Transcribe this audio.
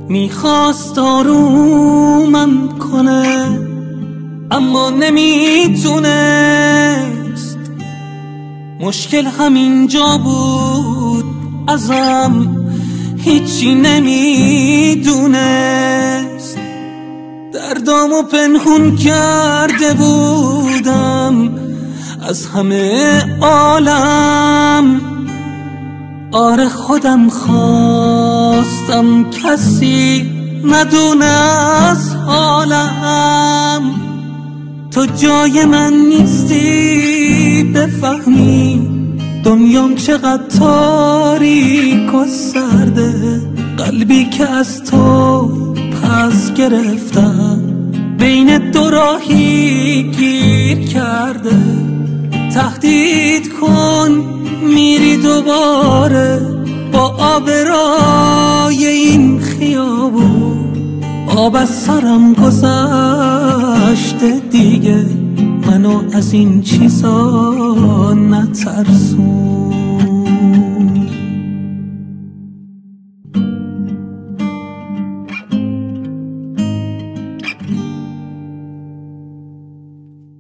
میخواست آرومم کنه اما نمیتونست. مشکل همینجا بود، ازم هیچی نمیدونست. دردامو پنهون کرده بودم از همه عالم. آره خودم خواستم کسی ندونه از حالم. تو جای من نیستی بفهمی دنیام چقدر تاریک و سرده. قلبی که از تو پس گرفتم بین دو راهی گیر کرده. تهدید کن میری دوباره با آبرای این خیابون. آب از سرم گذشته دیگه، منو از این چیزا نترسون.